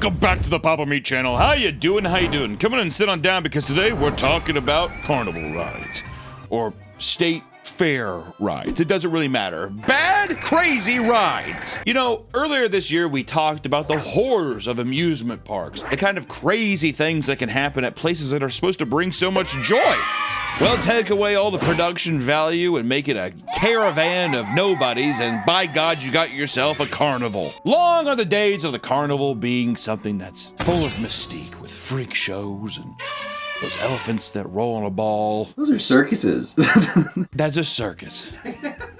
Welcome back to the Papa Meat channel. How you doing? How you doing? Come on and sit on down because today we're talking about carnival rides or state fair rides. It doesn't really matter. Bad, crazy rides. You know, earlier this year we talked about the horrors of amusement parks, the kind of crazy things that can happen at places that are supposed to bring so much joy. Well, take away all the production value and make it a caravan of nobodies, and by God, you got yourself a carnival. Long are the days of the carnival being something that's full of mystique, with freak shows and those elephants that roll on a ball. Those are circuses. That's a circus.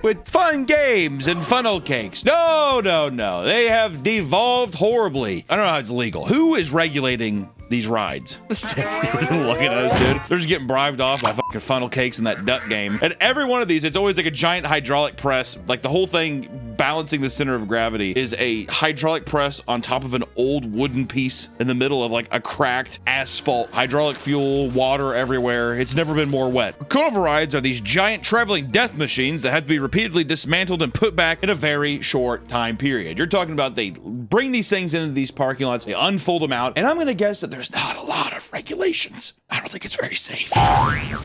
With fun games and funnel cakes. No. They have devolved horribly. I don't know how it's legal. Who is regulating these rides? The state isn't looking at us, dude. They're just getting bribed off by fucking funnel cakes in that duck game. And every one of these, it's always like a giant hydraulic press. Like the whole thing balancing the center of gravity is a hydraulic press on top of an old wooden piece in the middle of like a cracked asphalt. Hydraulic fuel, water everywhere. It's never been more wet. Carnival rides are these giant traveling death machines that have to be repeatedly dismantled and put back in a very short time period. You're talking about they bring these things into these parking lots, they unfold them out, and I'm gonna guess that there's not a lot of regulations. I don't think it's very safe.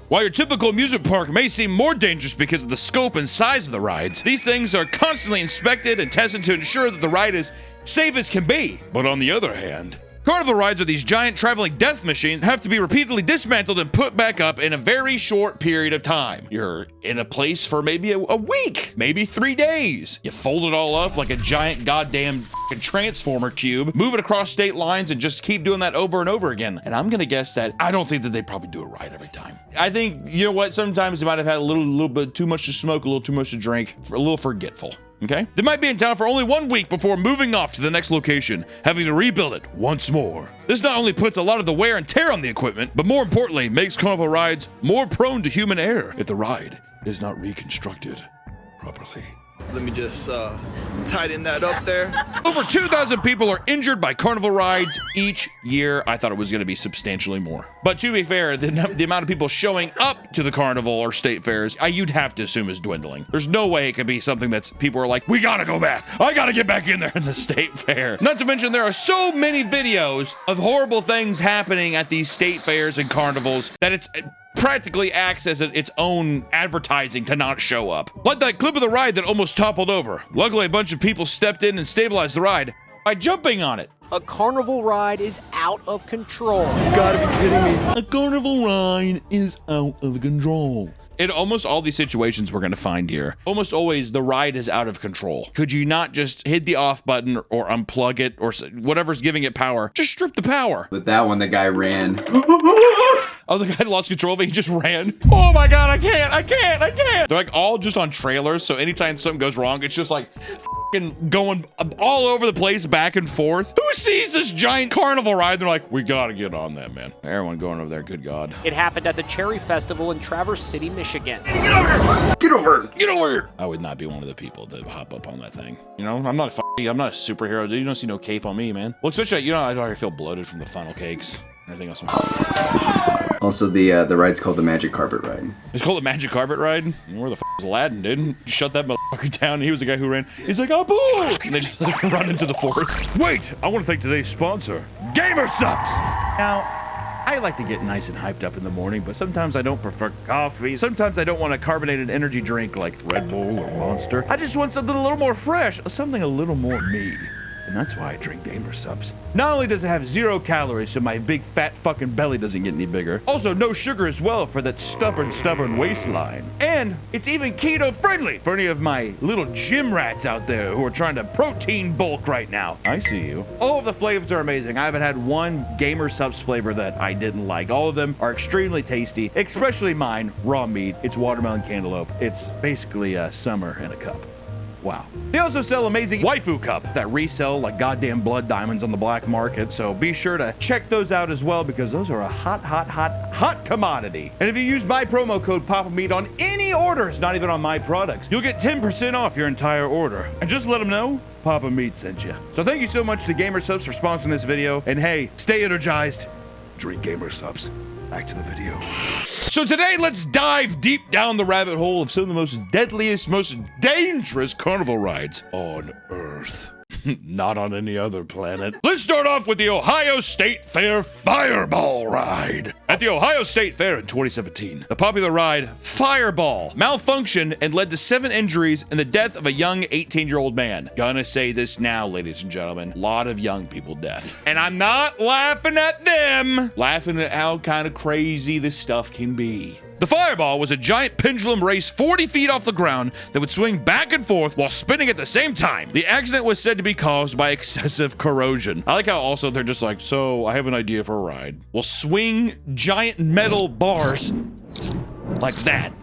While your typical amusement park may seem more dangerous because of the scope and size of the rides, these things are constantly inspected and tested to ensure that the ride is safe as can be. But on the other hand, carnival rides are these giant traveling death machines that have to be repeatedly dismantled and put back up in a very short period of time. You're in a place for maybe a week, maybe 3 days. You fold it all up like a giant goddamn transformer cube, move it across state lines, and just keep doing that over and over again. And I'm gonna guess that I don't think that they probably do it right every time. I think, you know what, sometimes they might have had a little bit too much to smoke, a little too much to drink, a little forgetful. Okay? They might be in town for only 1 week before moving off to the next location, having to rebuild it once more. This not only puts a lot of the wear and tear on the equipment, but more importantly, makes carnival rides more prone to human error if the ride is not reconstructed properly. Let me just tighten that up there. Over 2,000 people are injured by carnival rides each year. I thought it was going to be substantially more. But to be fair, the amount of people showing up to the carnival or state fairs, you'd have to assume is dwindling. There's no way it could be something that's people are like, we gotta go back. I gotta get back in there in the state fair. Not to mention there are so many videos of horrible things happening at these state fairs and carnivals that it's practically acts as its own advertising to not show up. Like that clip of the ride that almost toppled over. Luckily, a bunch of people stepped in and stabilized the ride by jumping on it. A carnival ride is out of control. You gotta be kidding me. A carnival ride is out of control. In almost all these situations we're going to find here, almost always the ride is out of control. Could you not just hit the off button or unplug it or whatever's giving it power? Just strip the power. With that one, the guy ran. Oh, the guy lost control of it. He just ran. Oh my God, I can't. They're like all just on trailers. So anytime something goes wrong, it's just like going all over the place, back and forth. Who sees this giant carnival ride? They're like, we gotta get on that, man. Everyone going over there, good God. It happened at the Cherry Festival in Traverse City, Michigan. Get over here. I would not be one of the people to hop up on that thing. You know, I'm not a superhero. You don't see no cape on me, man. Well, especially, you know, I already feel bloated from the funnel cakes and everything else. Also, the ride's called the Magic Carpet Ride. It's called the Magic Carpet Ride? Where the f is Aladdin, dude? You shut that motherfucker down. He was the guy who ran. He's like, Abu! And they just run into the forest. Wait, I want to thank today's sponsor, Gamer Subs! Now, I like to get nice and hyped up in the morning, but sometimes I don't prefer coffee. Sometimes I don't want a carbonated energy drink like Red Bull or Monster. I just want something a little more fresh, something a little more me. And that's why I drink Gamer Subs. Not only does it have 0 calories, so my big fat fucking belly doesn't get any bigger. Also, no sugar as well for that stubborn waistline. And it's even keto friendly for any of my little gym rats out there who are trying to protein bulk right now. I see you. All of the flavors are amazing. I haven't had one Gamer Subs flavor that I didn't like. All of them are extremely tasty, especially mine, raw meat. It's watermelon cantaloupe. It's basically summer in a cup. Wow. They also sell amazing waifu cup that resell like goddamn blood diamonds on the black market, so be sure to check those out as well because those are a hot commodity. And if you use my promo code PAPAMEAT on any orders, not even on my products, you'll get 10% off your entire order. And just let them know Papa Meat sent you. So thank you so much to Gamer Subs for sponsoring this video, and hey, stay energized, drink Gamer Subs. Back to the video. So today, let's dive deep down the rabbit hole of some of the most deadliest, most dangerous carnival rides on Earth. Not on any other planet. Let's start off with the Ohio State Fair Fireball Ride. At the Ohio State Fair in 2017, the popular ride Fireball malfunctioned and led to 7 injuries and the death of a young 18-year-old man. Gonna say this now, ladies and gentlemen. A lot of young people death. And I'm not laughing at them. Laughing at how kind of crazy this stuff can be. The Fireball was a giant pendulum race 40 feet off the ground that would swing back and forth while spinning at the same time. The accident was said to be caused by excessive corrosion. I like how also they're just like, so I have an idea for a ride. We'll swing giant metal bars like that.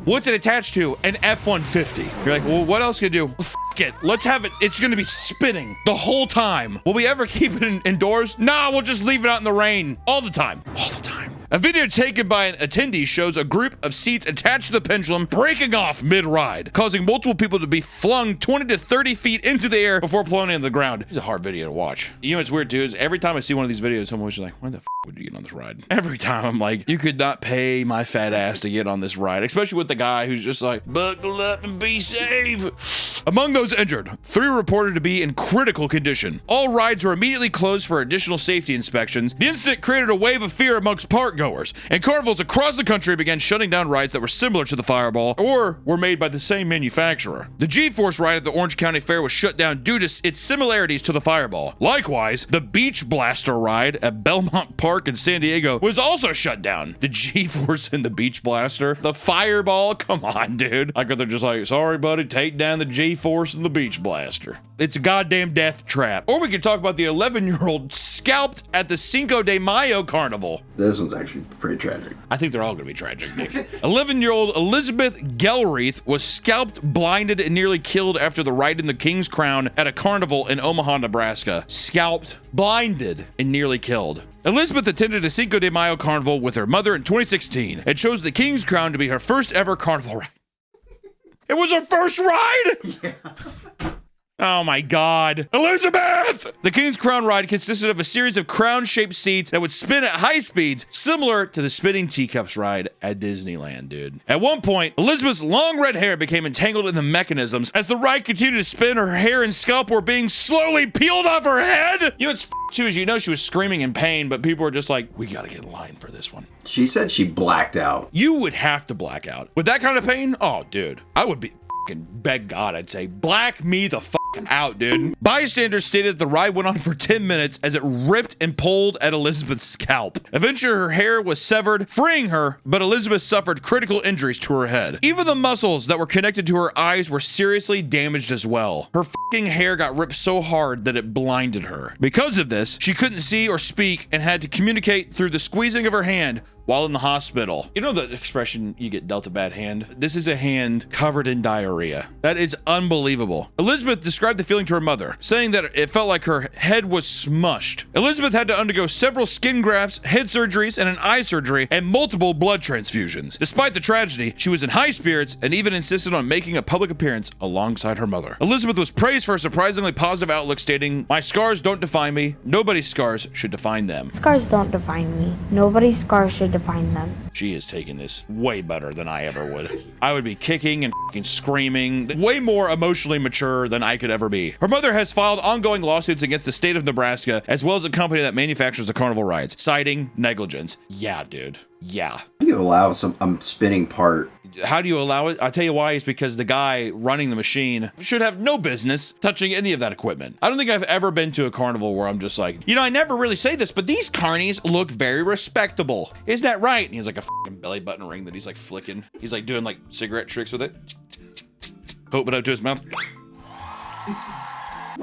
What's it attached to? An F-150. You're like, well, what else can you do? Well, f it. Let's have it. It's gonna be spinning the whole time. Will we ever keep it indoors? Nah, we'll just leave it out in the rain all the time. All the time. A video taken by an attendee shows a group of seats attached to the pendulum breaking off mid-ride, causing multiple people to be flung 20 to 30 feet into the air before plummeting to the ground. It's a hard video to watch. You know what's weird too is every time I see one of these videos, I'm always like, why the f would you get on this ride? Every time I'm like, you could not pay my fat ass to get on this ride, especially with the guy who's just like, buckle up and be safe. Among those injured, 3 were reported to be in critical condition. All rides were immediately closed for additional safety inspections. The incident created a wave of fear amongst park goers, and carnivals across the country began shutting down rides that were similar to the Fireball or were made by the same manufacturer. The G-Force ride at the Orange County Fair was shut down due to its similarities to the Fireball. Likewise, the Beach Blaster ride at Belmont Park in San Diego was also shut down. The G-Force and the Beach Blaster, the Fireball, come on, dude. Like they're just like, sorry, buddy, take down the G-Force and the Beach Blaster. It's a goddamn death trap. Or we could talk about the 11-year-old scalped at the Cinco de Mayo Carnival. This one's actually pretty tragic. I think they're all going to be tragic, Nick. 11-year-old Elizabeth Gelreath was scalped, blinded, and nearly killed after the ride in the King's Crown at a carnival in Omaha, Nebraska. Scalped, blinded, and nearly killed. Elizabeth attended a Cinco de Mayo carnival with her mother in 2016 and chose the King's Crown to be her first ever carnival ride. It was her first ride? Yeah. Oh my God. Elizabeth! The King's Crown ride consisted of a series of crown-shaped seats that would spin at high speeds, similar to the spinning teacups ride at Disneyland, dude. At one point, Elizabeth's long red hair became entangled in the mechanisms. As the ride continued to spin, her hair and scalp were being slowly peeled off her head. You know what's too is, you know, she was screaming in pain, but people were just like, we gotta get in line for this one. She said she blacked out. You would have to black out. With that kind of pain? Oh, dude. I would be beg God, I'd say, black me the out, dude. Bystanders stated that the ride went on for 10 minutes as it ripped and pulled at Elizabeth's scalp. Eventually, her hair was severed, freeing her, but Elizabeth suffered critical injuries to her head. Even the muscles that were connected to her eyes were seriously damaged as well. Her hair got ripped so hard that it blinded her. Because of this, she couldn't see or speak and had to communicate through the squeezing of her hand while in the hospital. You know the expression, you get dealt a bad hand? This is a hand covered in diarrhea. That is unbelievable. Elizabeth described the feeling to her mother, saying that it felt like her head was smushed. Elizabeth had to undergo several skin grafts, head surgeries, and an eye surgery, and multiple blood transfusions. Despite the tragedy, she was in high spirits and even insisted on making a public appearance alongside her mother. Elizabeth was praised for a surprisingly positive outlook, stating, "My scars don't define me. Nobody's scars should define them." Scars don't define me. Nobody's scars should define them. She is taking this way better than I ever would. I would be kicking and fucking screaming, way more emotionally mature than I could ever be. Her mother has filed ongoing lawsuits against the state of Nebraska, as well as a company that manufactures the carnival rides, citing negligence. Yeah, dude. Yeah. How do you allow some spinning part? How do you allow it? I'll tell you why. It's because the guy running the machine should have no business touching any of that equipment. I don't think I've ever been to a carnival where I'm just like, you know, I never really say this, but these carnies look very respectable. Isn't that right? And he has like a fucking belly button ring that he's like flicking. He's like doing like cigarette tricks with it. Hope it up to his mouth.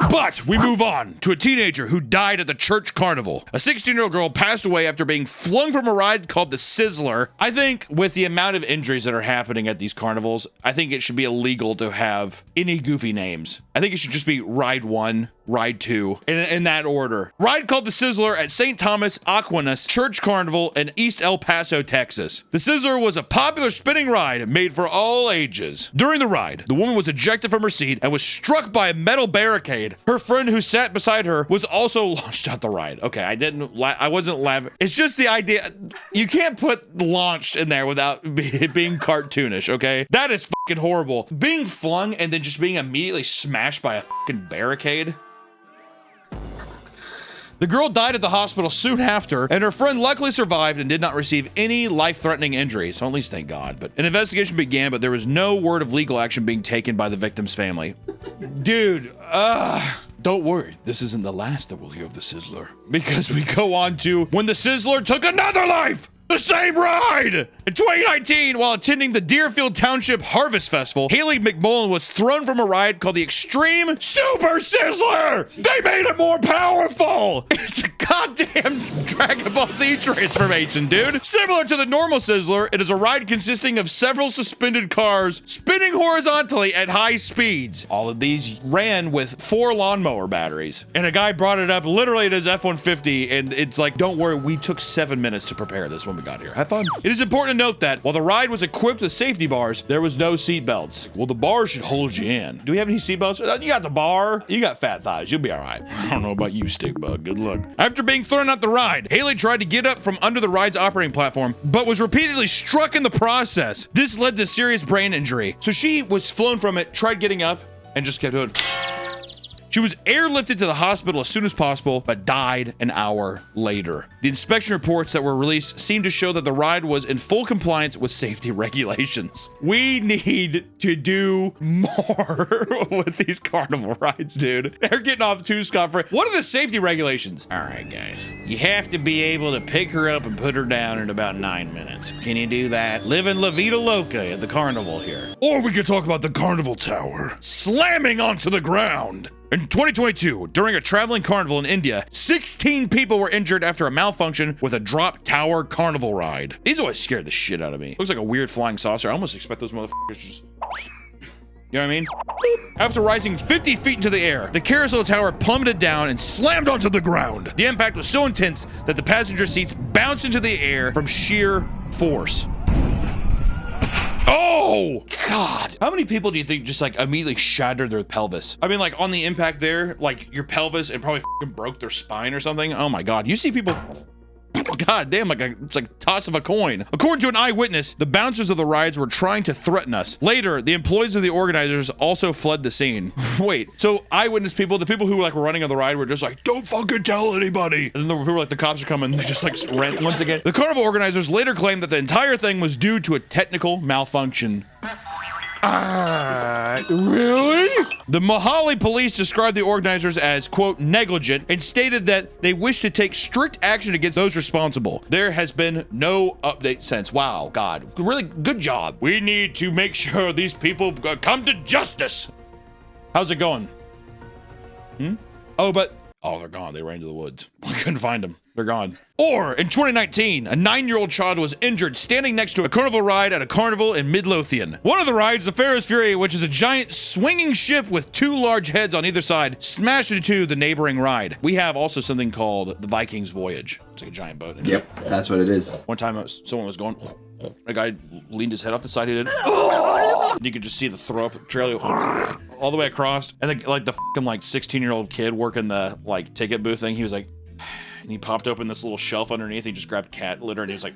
But we move on to a teenager who died at the church carnival. A 16-year-old girl passed away after being flung from a ride called the Sizzler. I think with the amount of injuries that are happening at these carnivals, I think it should be illegal to have any goofy names. I think it should just be Ride 1, Ride 2, in that order. Ride called the Sizzler at St. Thomas Aquinas Church Carnival in East El Paso, Texas. The Sizzler was a popular spinning ride made for all ages. During the ride, the woman was ejected from her seat and was struck by a metal barricade. Her friend who sat beside her was also launched out the ride. Okay, I wasn't laughing. It's just the idea. You can't put launched in there without it being cartoonish, okay? That is fucking horrible. Being flung and then just being immediately smashed by a fucking fucking barricade. The girl died at the hospital soon after, and her friend luckily survived and did not receive any life-threatening injuries. So at least thank God. But an investigation began, but there was no word of legal action being taken by the victim's family. Dude, don't worry, this isn't the last that we'll hear of the Sizzler. Because we go on to when the Sizzler took another life! The same ride! In 2019, while attending the Deerfield Township Harvest Festival, Haley McMullen was thrown from a ride called the Extreme Super Sizzler! They made it more powerful! It's a goddamn Dragon Ball Z transformation, dude! Similar to the normal Sizzler, it is a ride consisting of several suspended cars spinning horizontally at high speeds. All of these ran with 4 lawnmower batteries. And a guy brought it up literally at his F-150, and it's like, don't worry, we took 7 minutes to prepare this when we got here. Have fun. It is important to note that while the ride was equipped with safety bars, there was no seat belts. Well, the bar should hold you in. Do we have any seat belts? You got the bar. You got fat thighs. You'll be all right. I don't know about you, Stickbug. Good luck. After being thrown out the ride, Haley tried to get up from under the ride's operating platform, but was repeatedly struck in the process. This led to serious brain injury. So she was flown from it, tried getting up, and just kept doing. She was airlifted to the hospital as soon as possible, but died an hour later. The inspection reports that were released seem to show that the ride was in full compliance with safety regulations. We need to do more with these carnival rides, dude. They're getting off too scot-free. What are the safety regulations? All right, guys. You have to be able to pick her up and put her down in about 9 minutes. Can you do that? Live in La Vida Loca at the carnival here. Or we could talk about the carnival tower slamming onto the ground. In 2022, during a traveling carnival in India, 16 people were injured after a malfunction with a drop tower carnival ride. These always scared the shit out of me. Looks like a weird flying saucer. I almost expect those motherfuckers to just... You know what I mean? After rising 50 feet into the air, the carousel tower plummeted down and slammed onto the ground. The impact was so intense that the passenger seats bounced into the air from sheer force. Oh, God. How many people do you think just like immediately shattered their pelvis? I mean, like on the impact there, like your pelvis and probably broke their spine or something. Oh my God. You see people, God damn, it's like toss of a coin. According to an eyewitness, the bouncers of the rides were trying to threaten us. Later, the employees of the organizers also fled the scene. Wait, so eyewitness people, the people who were like running on the ride were just like, don't fucking tell anybody. And then the people were like, the cops are coming. They just like ran once again. The carnival organizers later claimed that the entire thing was due to a technical malfunction. Really? The Mohali police described the organizers as, quote, negligent and stated that they wish to take strict action against those responsible. There has been no update since. Wow, God, really good job. We need to make sure these people come to justice. How's it going? Oh, they're gone. They ran into the woods. We couldn't find them. They're gone. Or, in 2019, a 9-year-old child was injured standing next to a carnival ride at a carnival in Midlothian. One of the rides, the Ferris Fury, which is a giant swinging ship with 2 large heads on either side, smashed into the neighboring ride. We have also something called the Viking's Voyage. It's like a giant boat. Yep, that's what it is. One time, someone was going, a guy leaned his head off the side, he did, and you could just see the throw up trail all the way across. And the 16-year-old kid working the ticket booth thing, he was like, and he popped open this little shelf underneath. He just grabbed cat litter and he was like...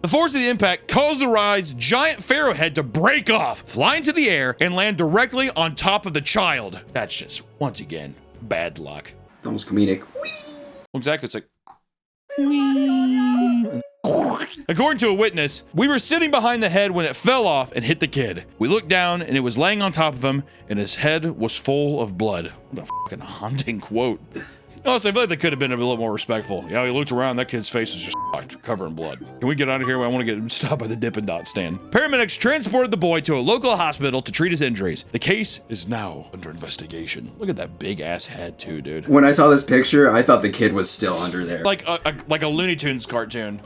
The force of the impact caused the ride's giant pharaoh head to break off, fly into the air, and land directly on top of the child. That's just, once again, bad luck. Almost comedic. Exactly, it's like... According to a witness, we were sitting behind the head when it fell off and hit the kid. We looked down and it was laying on top of him and his head was full of blood. What a fucking haunting quote. Also, I feel like they could have been a little more respectful. You know, he looked around, that kid's face was just covered in blood. Can we get out of here? I want to get stopped by the Dippin' Dot stand. Paramedics transported the boy to a local hospital to treat his injuries. The case is now under investigation. Look at that big ass head too, dude. When I saw this picture, I thought the kid was still under there. Like a Looney Tunes cartoon.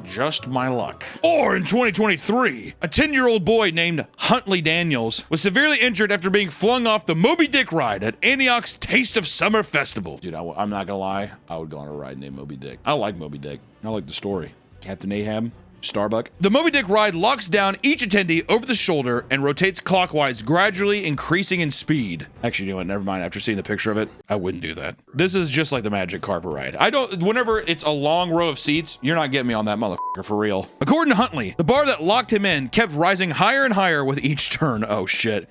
Just my luck. Or in 2023, a 10-year-old boy named Huntley Daniels was severely injured after being flung off the Moby Dick ride at Antioch's Taste of Summer Festival. Dude, I'm not gonna lie, I would go on a ride named Moby Dick. I like Moby Dick. I like the story. Captain Ahab, Starbuck. The Moby Dick ride locks down each attendee over the shoulder and rotates clockwise, gradually increasing in speed. Actually, you know what? Never mind. After seeing the picture of it, I wouldn't do that. This is just like the Magic Carpet ride. Whenever it's a long row of seats, you're not getting me on that motherfucker for real. According to Huntley, the bar that locked him in kept rising higher and higher with each turn. Oh shit.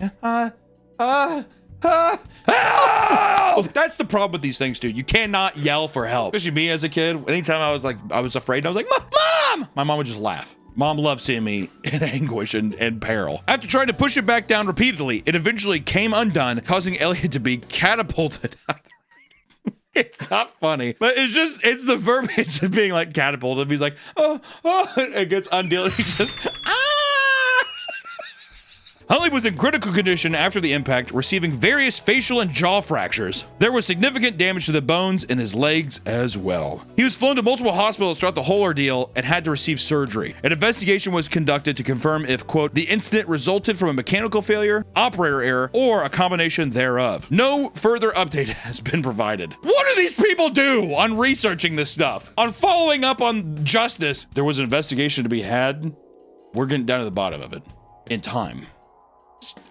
Help! That's the problem with these things, dude. You cannot yell for help. Especially me as a kid. Anytime I was afraid, I was like, Mom! My mom would just laugh. Mom loved seeing me in anguish and peril. After trying to push it back down repeatedly, it eventually came undone, causing Elliot to be catapulted. It's not funny, but it's the verbiage of being like catapulted. He's like, oh, it gets undone. He's just, Huntley was in critical condition after the impact, receiving various facial and jaw fractures. There was significant damage to the bones in his legs as well. He was flown to multiple hospitals throughout the whole ordeal and had to receive surgery. An investigation was conducted to confirm if, quote, the incident resulted from a mechanical failure, operator error, or a combination thereof. No further update has been provided. What do these people do on researching this stuff? On following up on justice? There was an investigation to be had. We're getting down to the bottom of it. In time.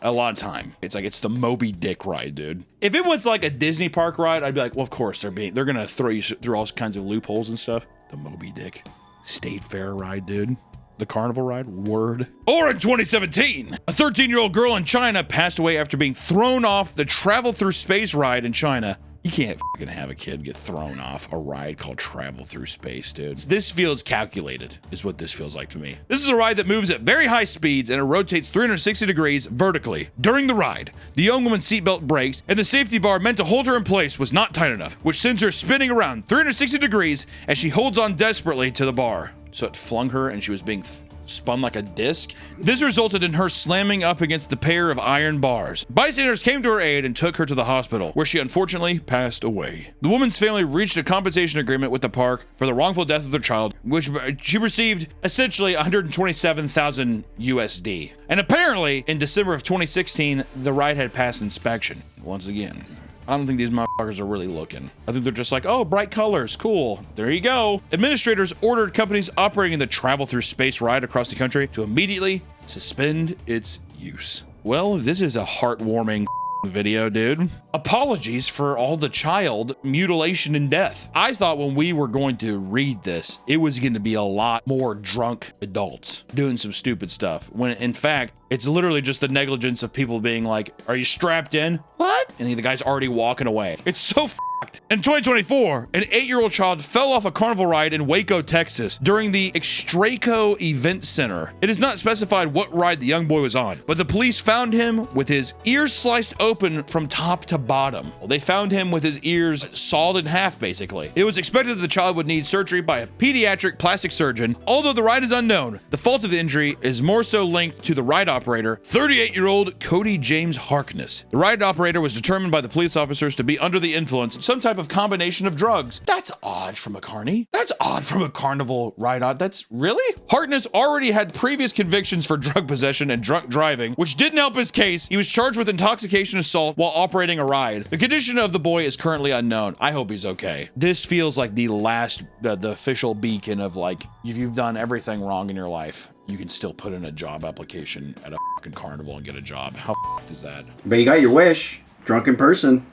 A lot of time. It's like it's the Moby Dick ride, dude. If it was like a Disney park ride, I'd be like, well, of course they're gonna throw you through all kinds of loopholes and stuff. The Moby Dick State Fair ride, dude. The carnival ride, word. Or in 2017, a 13-year-old girl in China passed away after being thrown off the Travel Through Space ride in China. You can't fucking have a kid get thrown off a ride called Travel Through Space, dude. This feels calculated, is what this feels like to me. This is a ride that moves at very high speeds and it rotates 360 degrees vertically. During the ride, the young woman's seatbelt breaks and the safety bar meant to hold her in place was not tight enough, which sends her spinning around 360 degrees as she holds on desperately to the bar. So it flung her and she was being spun like a disc. This resulted in her slamming up against the pair of iron bars. Bystanders came to her aid and took her to the hospital, where she unfortunately passed away. The woman's family reached a compensation agreement with the park for the wrongful death of their child, which she received essentially 127,000 USD. And apparently, in December of 2016, the ride had passed inspection. Once again, I don't think these motherfuckers are really looking. I think they're just like, oh, bright colors, cool. There you go. Administrators ordered companies operating the Travel Through Space ride across the country to immediately suspend its use. Well, this is a heartwarming video, dude. Apologies for all the child mutilation and death. I thought when we were going to read this, it was going to be a lot more drunk adults doing some stupid stuff, when in fact, it's literally just the negligence of people being like, are you strapped in? What? And the guy's already walking away. It's so fucked. In 2024, an 8-year-old child fell off a carnival ride in Waco, Texas during the Extraco Event Center. It is not specified what ride the young boy was on, but the police found him with his ears sliced open from top to bottom. Well, they found him with his ears sawed in half, basically. It was expected that the child would need surgery by a pediatric plastic surgeon. Although the ride is unknown, the fault of the injury is more so linked to the ride operator, 38-year-old Cody James Harkness. The ride operator was determined by the police officers to be under the influence of some type of combination of drugs. That's odd from a carny. That's odd from a carnival ride. That's really? Harkness already had previous convictions for drug possession and drunk driving, which didn't help his case. He was charged with intoxication assault while operating a ride. The condition of the boy is currently unknown. I hope he's okay. This feels like the last, the official beacon of like, if you've done everything wrong in your life, you can still put in a job application at a fucking carnival and get a job. How is that? But you got your wish. Drunken person.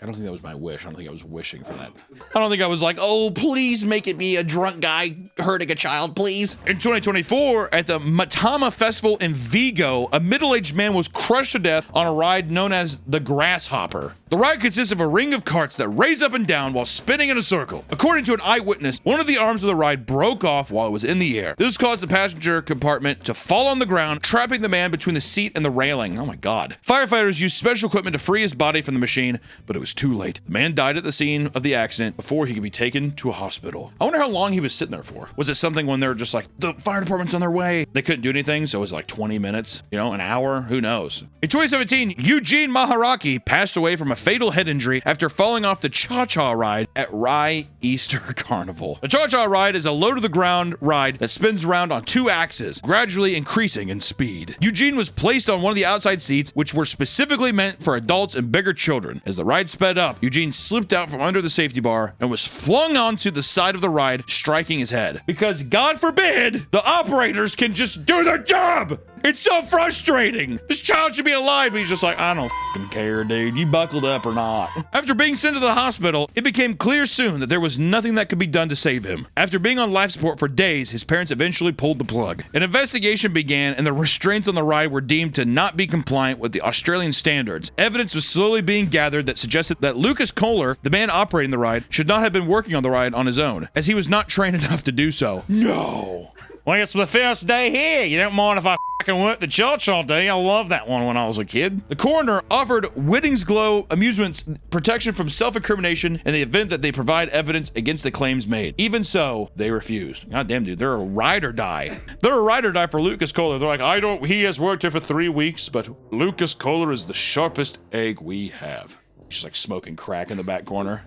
I don't think that was my wish. I don't think I was wishing for that. I don't think I was like, oh, please make it be a drunk guy hurting a child, please. In 2024, at the Matama Festival in Vigo, a middle-aged man was crushed to death on a ride known as the Grasshopper. The ride consists of a ring of carts that raise up and down while spinning in a circle. According to an eyewitness, one of the arms of the ride broke off while it was in the air. This caused the passenger compartment to fall on the ground, trapping the man between the seat and the railing. Oh my God. Firefighters used special equipment to free his body from the machine, but it was too late. The man died at the scene of the accident before he could be taken to a hospital. I wonder how long he was sitting there for. Was it something when they were just like, the fire department's on their way? They couldn't do anything, so it was like 20 minutes, you know, an hour, who knows? In 2017, Eugene Maharaki passed away from a fatal head injury after falling off the Cha-Cha ride at Rye Easter Carnival. The Cha-Cha ride is a low-to-the-ground ride that spins around on 2 axes, gradually increasing in speed. Eugene was placed on one of the outside seats, which were specifically meant for adults and bigger children. As the ride sped up, Eugene slipped out from under the safety bar and was flung onto the side of the ride, striking his head. Because God forbid the operators can just do their job! It's so frustrating. This child should be alive, but he's just like, I don't f***ing care, dude. You buckled up or not. After being sent to the hospital, it became clear soon that there was nothing that could be done to save him. After being on life support for days, his parents eventually pulled the plug. An investigation began, and the restraints on the ride were deemed to not be compliant with the Australian standards. Evidence was slowly being gathered that suggested that Lucas Kohler, the man operating the ride, should not have been working on the ride on his own, as he was not trained enough to do so. No. Well, it's the first day here. You don't mind if I fucking work the church all day? I love that one when I was a kid. The coroner offered Whittings Glow Amusements protection from self-incrimination in the event that they provide evidence against the claims made. Even so, they refused. God damn, dude, they're a ride or die. They're a ride or die for Lucas Kohler. They're like, he has worked here for 3 weeks, but Lucas Kohler is the sharpest egg we have. He's like smoking crack in the back corner.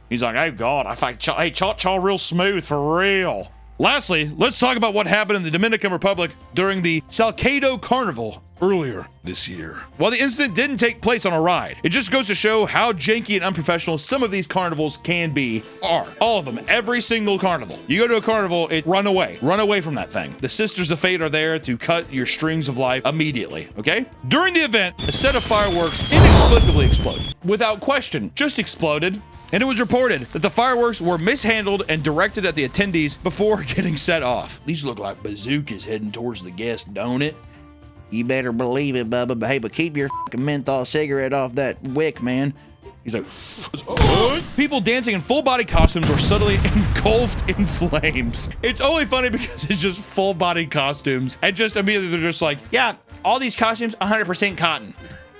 He's like, oh God, hey, cha real smooth for real. Lastly, let's talk about what happened in the Dominican Republic during the Salcedo Carnival earlier this year. While the incident didn't take place on a ride, it just goes to show how janky and unprofessional some of these carnivals can be. All of them, every single carnival. You go to a carnival, run away from that thing. The Sisters of Fate are there to cut your strings of life immediately, okay? During the event, a set of fireworks inexplicably exploded. Without question, just exploded. And it was reported that the fireworks were mishandled and directed at the attendees before getting set off. These look like bazookas heading towards the guests, don't it? You better believe it, Bubba. But hey, but keep your fucking menthol cigarette off that wick, man. He's like, what? People dancing in full body costumes were suddenly engulfed in flames. It's only funny because it's just full body costumes. And just immediately they're just like, yeah, all these costumes, 100% cotton.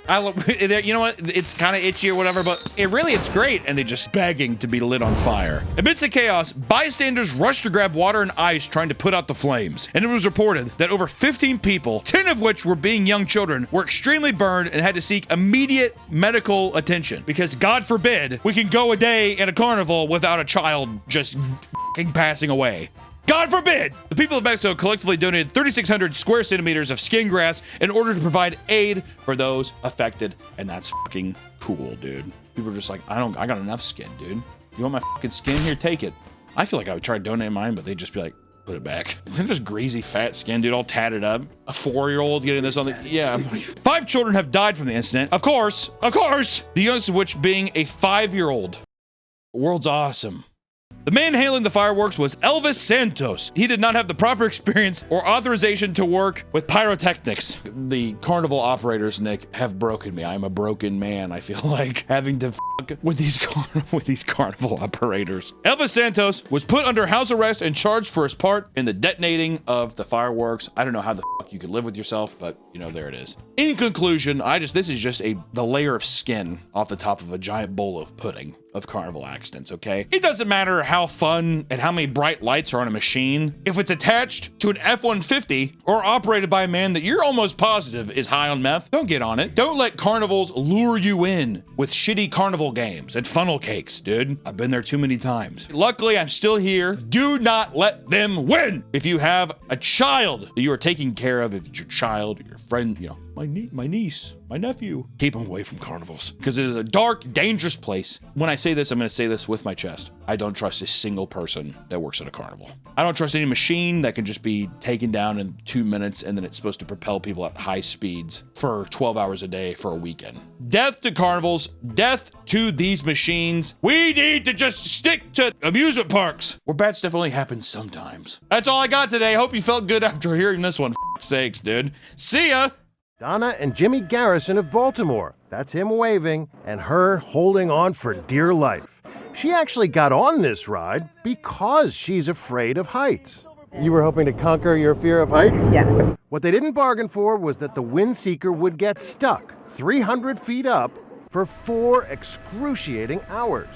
You know what? It's kind of itchy or whatever, but it's great. And they're just begging to be lit on fire. Amidst the chaos, bystanders rushed to grab water and ice trying to put out the flames. And it was reported that over 15 people, 10 of which were being young children, were extremely burned and had to seek immediate medical attention. Because God forbid we can go a day at a carnival without a child just fucking passing away. God forbid! The people of Mexico collectively donated 3,600 square centimeters of skin grafts in order to provide aid for those affected. And that's fucking cool, dude. People are just like, I got enough skin, dude. You want my fucking skin? Here, take it. I feel like I would try to donate mine, but they'd just be like, put it back. They're just greasy, fat skin, dude, all tatted up. A 4-year-old getting this on the, yeah. 5 children have died from the incident. Of course, the youngest of which being a 5-year-old. World's awesome. The man handling the fireworks was Elvis Santos. He did not have the proper experience or authorization to work with pyrotechnics. The carnival operators, Nick, have broken me. I'm a broken man, I feel like, having to fuck with these carnival operators. Elvis Santos was put under house arrest and charged for his part in the detonating of the fireworks. I don't know how the fuck you could live with yourself, but you know, there it is. In conclusion, this is just the layer of skin off the top of a giant bowl of pudding of carnival accidents, okay? It doesn't matter how fun and how many bright lights are on a machine. If it's attached to an F-150 or operated by a man that you're almost positive is high on meth, don't get on it. Don't let carnivals lure you in with shitty carnival games and funnel cakes, dude. I've been there too many times. Luckily, I'm still here. Do not let them win. If you have a child that you are taking care of, if it's your child or your friend, you know, my niece, my nephew, keep them away from carnivals because it is a dark, dangerous place. When I say this, I'm going to say this with my chest. I don't trust a single person that works at a carnival. I don't trust any machine that can just be taken down in 2 minutes and then it's supposed to propel people at high speeds for 12 hours a day for a weekend. Death to carnivals, death to these machines. We need to just stick to amusement parks where bad stuff only happens sometimes. That's all I got today. Hope you felt good after hearing this one. F***ing sakes, dude. See ya. Donna and Jimmy Garrison of Baltimore. That's him waving and her holding on for dear life. She actually got on this ride because she's afraid of heights. You were hoping to conquer your fear of heights? Yes. What they didn't bargain for was that the Windseeker would get stuck 300 feet up for 4 excruciating hours.